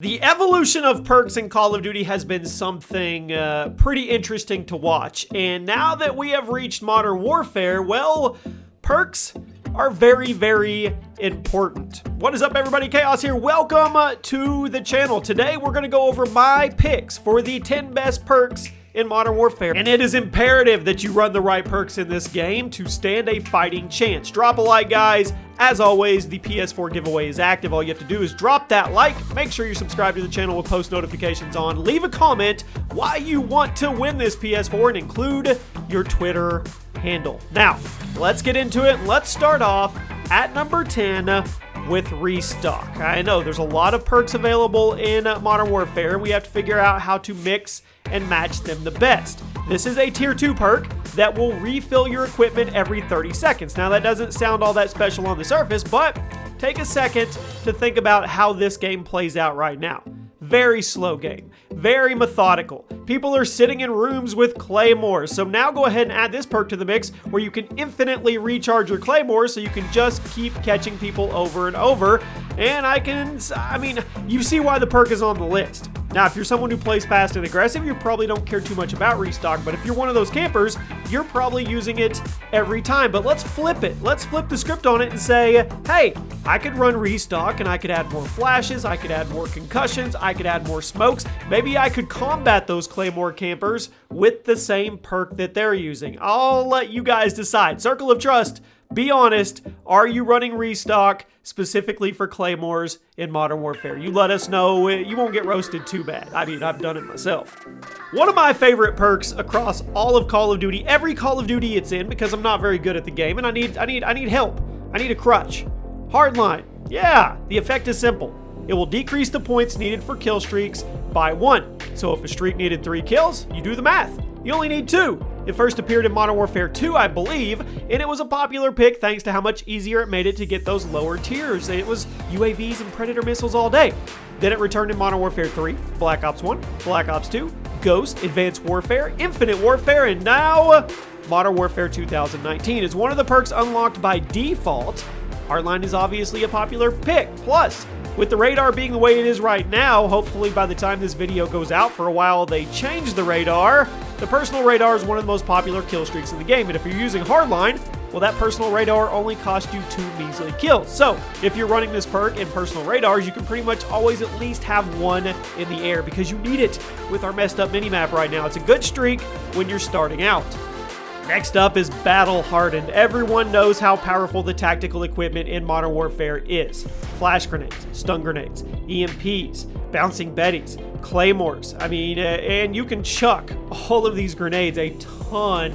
The evolution of perks in Call of Duty has been something pretty interesting to watch. And now that we have reached Modern Warfare, well, perks are very, very important. What is up, everybody? Chaos here. Welcome to the channel. Today, we're going to go over my picks for the 10 best perks in Modern Warfare. And it is imperative that you run the right perks in this game to stand a fighting chance. Drop a like, guys. As always, the PS4 giveaway is active. All you have to do is drop that like, make sure you subscribe to the channel with post notifications on, leave a comment why you want to win this PS4, and include your Twitter handle. Now, let's get into it. Let's start off at number 10 with Restock. I know there's a lot of perks available in Modern Warfare, and we have to figure out how to mix and match them the best. This is a tier 2 perk that will refill your equipment every 30 seconds. Now, that doesn't sound all that special on the surface, but take a second to think about how this game plays out right now. Very slow game, very methodical. People are sitting in rooms with claymores. So now go ahead and add this perk to the mix where you can infinitely recharge your claymores, so you can just keep catching people over and over. And you see why the perk is on the list. Now, if you're someone who plays fast and aggressive, you probably don't care too much about Restock, but if you're one of those campers, you're probably using it every time. But let's flip it. Let's flip the script on it and say, hey, I could run Restock and I could add more flashes, I could add more concussions, I could add more smokes. Maybe I could combat those Claymore campers with the same perk that they're using. I'll let you guys decide. Circle of Trust, be honest, are you running Restock specifically for Claymores in Modern Warfare? You let us know. You won't get roasted too bad. I mean, I've done it myself. One of my favorite perks across all of Call of Duty, every Call of Duty it's in, because I'm not very good at the game and I need help. I need a crutch. Hardline. Yeah, the effect is simple. It will decrease the points needed for kill streaks by 1. So if a streak needed 3 kills, you do the math. You only need 2. It first appeared in Modern Warfare 2, I believe, and it was a popular pick thanks to how much easier it made it to get those lower tiers. It was UAVs and Predator missiles all day. Then it returned in Modern Warfare 3, Black Ops 1, Black Ops 2, Ghost, Advanced Warfare, Infinite Warfare, and now Modern Warfare 2019 is one of the perks unlocked by default. Hardline is obviously a popular pick. Plus, with the radar being the way it is right now, hopefully by the time this video goes out, for a while they change the radar. The personal radar is one of the most popular kill streaks in the game, and if you're using Hardline, well, that personal radar only cost you 2 measly kills. So, if you're running this perk in personal radars, you can pretty much always at least have 1 in the air, because you need it with our messed up minimap right now. It's a good streak when you're starting out. Next up is Battle Hardened. Everyone knows how powerful the tactical equipment in Modern Warfare is. Flash grenades, stun grenades, EMPs, bouncing betties, claymores. And you can chuck all of these grenades a ton.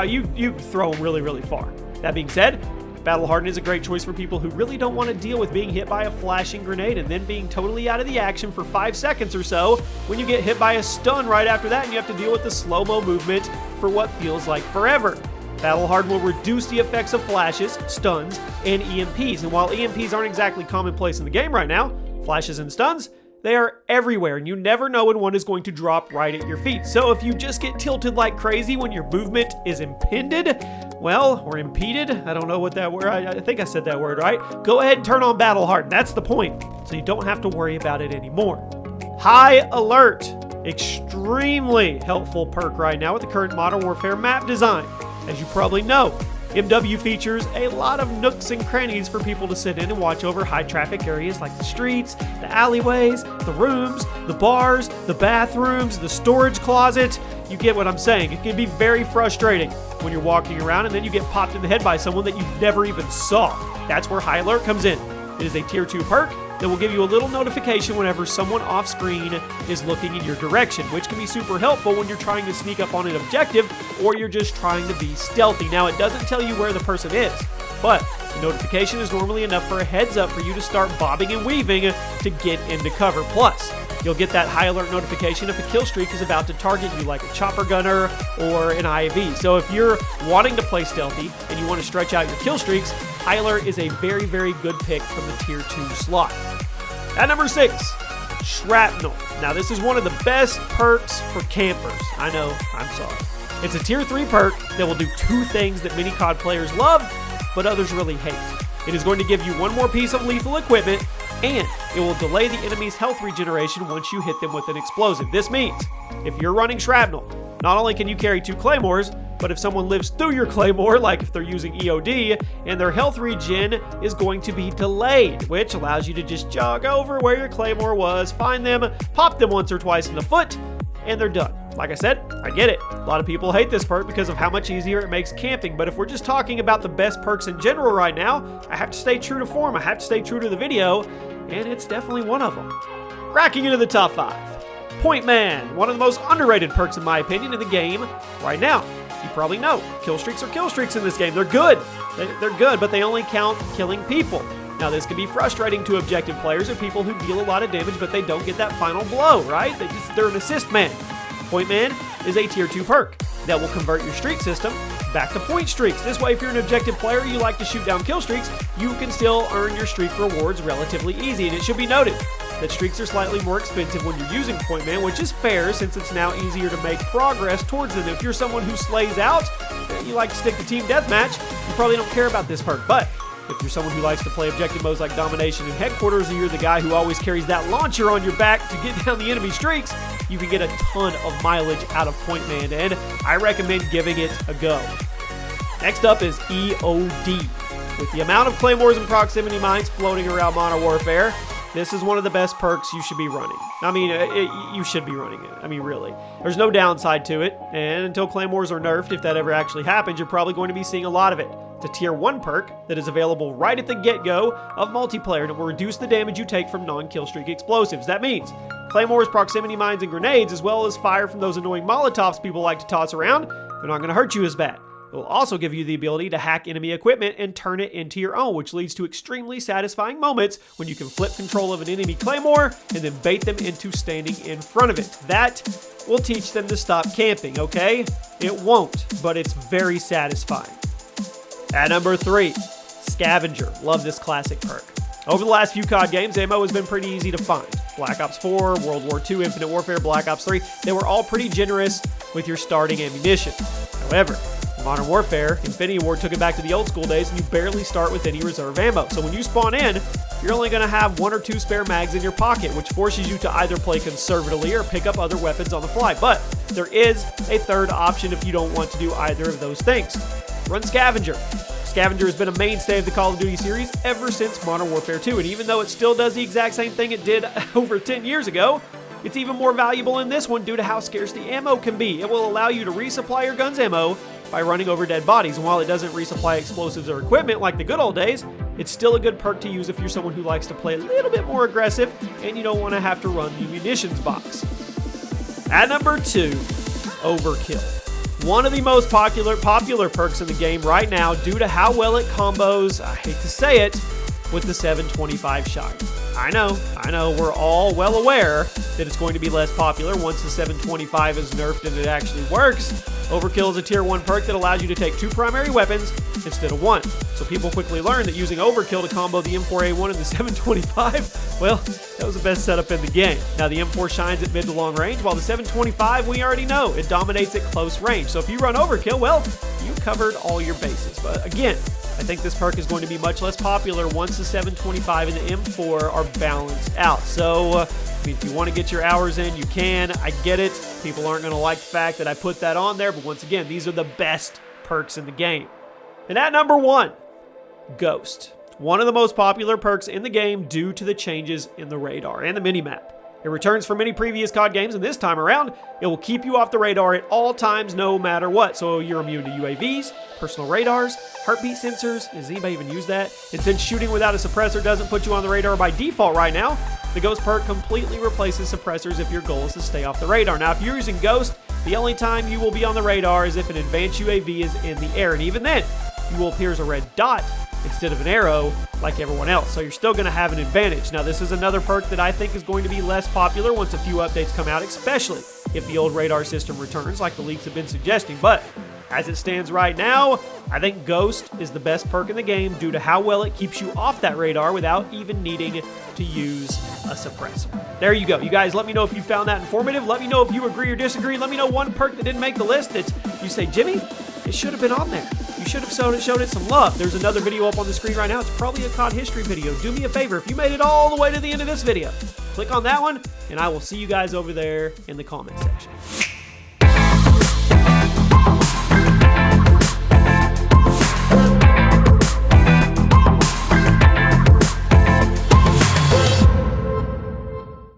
You throw them really, really far. That being said, Battle Hardened is a great choice for people who really don't want to deal with being hit by a flashing grenade and then being totally out of the action for 5 seconds or so when you get hit by a stun right after that and you have to deal with the slow-mo movement for what feels like forever. Battle Hardened will reduce the effects of flashes, stuns, and EMPs. And while EMPs aren't exactly commonplace in the game right now, flashes and stuns, they are everywhere, and you never know when one is going to drop right at your feet. So if you just get tilted like crazy when your movement is impeded, or impeded, I don't know what that word, I think I said that word right. Go ahead and turn on Battle Hardened. That's the point, so you don't have to worry about it anymore. High Alert. Extremely helpful perk right now with the current Modern Warfare map design. As you probably know, MW features a lot of nooks and crannies for people to sit in and watch over high traffic areas like the streets, the alleyways, the rooms, the bars, the bathrooms, the storage closet. You get what I'm saying. It can be very frustrating when you're walking around and then you get popped in the head by someone that you never even saw. That's where High Alert comes in. It is a tier 2 perk that will give you a little notification whenever someone off screen is looking in your direction, which can be super helpful when you're trying to sneak up on an objective or you're just trying to be stealthy. Now, it doesn't tell you where the person is, but the notification is normally enough for a heads up for you to start bobbing and weaving to get into cover. Plus, you'll get that High Alert notification if a kill streak is about to target you, like a chopper gunner or an IV. So if you're wanting to play stealthy and you want to stretch out your kill streaks, High Alert is a very, very good pick from the tier 2 slot. At number 6, Shrapnel. Now, this is one of the best perks for campers. I know, I'm sorry. It's a tier 3 perk that will do 2 things that many COD players love, but others really hate. It is going to give you 1 more piece of lethal equipment and it will delay the enemy's health regeneration once you hit them with an explosive. This means if you're running shrapnel, not only can you carry 2 claymores, but if someone lives through your claymore, like if they're using EOD, and their health regen is going to be delayed, which allows you to just jog over where your claymore was, find them, pop them once or twice in the foot, and they're done. Like I said, I get it. A lot of people hate this perk because of how much easier it makes camping, but if we're just talking about the best perks in general right now, I have to stay true to form, I have to stay true to the video, and it's definitely one of them. Cracking into the top 5. Point Man, one of the most underrated perks in my opinion in the game right now. You probably know, kill streaks are kill streaks in this game. They're good. They're good, but they only count killing people. Now this can be frustrating to objective players or people who deal a lot of damage, but they don't get that final blow, right? They're an assist man. Point Man is a tier 2 perk that will convert your streak system back to point streaks. This way, if you're an objective player, you like to shoot down kill streaks, you can still earn your streak rewards relatively easy. And it should be noted that streaks are slightly more expensive when you're using Point Man, which is fair since it's now easier to make progress towards them. If you're someone who slays out, you like to stick to team deathmatch, you probably don't care about this perk. But if you're someone who likes to play objective modes like Domination and Headquarters, or you're the guy who always carries that launcher on your back to get down the enemy streaks, you can get a ton of mileage out of Point Man, and I recommend giving it a go. Next up is EOD. With the amount of claymores and proximity mines floating around Modern Warfare, this is one of the best perks you should be running. I mean, you should be running it. I mean, really. There's no downside to it, and until claymores are nerfed, if that ever actually happens, you're probably going to be seeing a lot of it. It's a tier 1 perk that is available right at the get-go of multiplayer, and it will reduce the damage you take from non-killstreak explosives. That means claymores, proximity mines, and grenades, as well as fire from those annoying Molotovs people like to toss around, they're not going to hurt you as bad. It will also give you the ability to hack enemy equipment and turn it into your own, which leads to extremely satisfying moments when you can flip control of an enemy claymore and then bait them into standing in front of it. That will teach them to stop camping, okay? It won't, but it's very satisfying. At number 3, Scavenger. Love this classic perk. Over the last few COD games, ammo has been pretty easy to find. Black Ops 4, World War II, Infinite Warfare, Black Ops 3, they were all pretty generous with your starting ammunition. However, Modern Warfare, Infinity Ward took it back to the old school days, and you barely start with any reserve ammo. So when you spawn in, you're only going to have 1 or 2 spare mags in your pocket, which forces you to either play conservatively or pick up other weapons on the fly. But there is a third option if you don't want to do either of those things. Run Scavenger. Scavenger has been a mainstay of the Call of Duty series ever since Modern Warfare 2, and even though it still does the exact same thing it did over 10 years ago, it's even more valuable in this one due to how scarce the ammo can be. It will allow you to resupply your gun's ammo by running over dead bodies, and while it doesn't resupply explosives or equipment like the good old days, it's still a good perk to use if you're someone who likes to play a little bit more aggressive and you don't want to have to run the munitions box. At number 2, Overkill. One of the most popular perks in the game right now due to how well it combos, I hate to say it, with the 725 shotgun. I know, we're all well aware that it's going to be less popular once the 725 is nerfed and it actually works. Overkill is a tier 1 perk that allows you to take 2 primary weapons instead of 1. So people quickly learn that using Overkill to combo the M4A1 and the 725, well, that was the best setup in the game. Now the M4 shines at mid to long range, while the 725, we already know, it dominates at close range. So if you run Overkill, well, you covered all your bases. But again, I think this perk is going to be much less popular once the 725 and the M4 are balanced out. So, I mean, if you want to get your hours in, you can. I get it. People aren't going to like the fact that I put that on there, but once again, these are the best perks in the game. And at number 1, Ghost. One of the most popular perks in the game due to the changes in the radar and the minimap. It returns from many previous COD games, and this time around, it will keep you off the radar at all times, no matter what. So you're immune to UAVs, personal radars, heartbeat sensors. Does anybody even use that? And since shooting without a suppressor doesn't put you on the radar by default right now, the Ghost perk completely replaces suppressors if your goal is to stay off the radar. Now, if you're using Ghost, the only time you will be on the radar is if an advanced UAV is in the air, and even then, you will appear as a red dot instead of an arrow like everyone else. So you're still going to have an advantage. Now this is another perk that I think is going to be less popular once a few updates come out, especially if the old radar system returns like the leaks have been suggesting. But as it stands right now, I think Ghost is the best perk in the game due to how well it keeps you off that radar without even needing to use a suppressor. There you go. You guys, let me know if you found that informative. Let me know if you agree or disagree. Let me know one perk that didn't make the list that you say, Jimmy, it should have been on there. You You should have shown it some love. There's another video up on the screen right now. It's probably a COD history video. Do me a favor. If you made it all the way to the end of this video, click on that one, and I will see you guys over there in the comment section.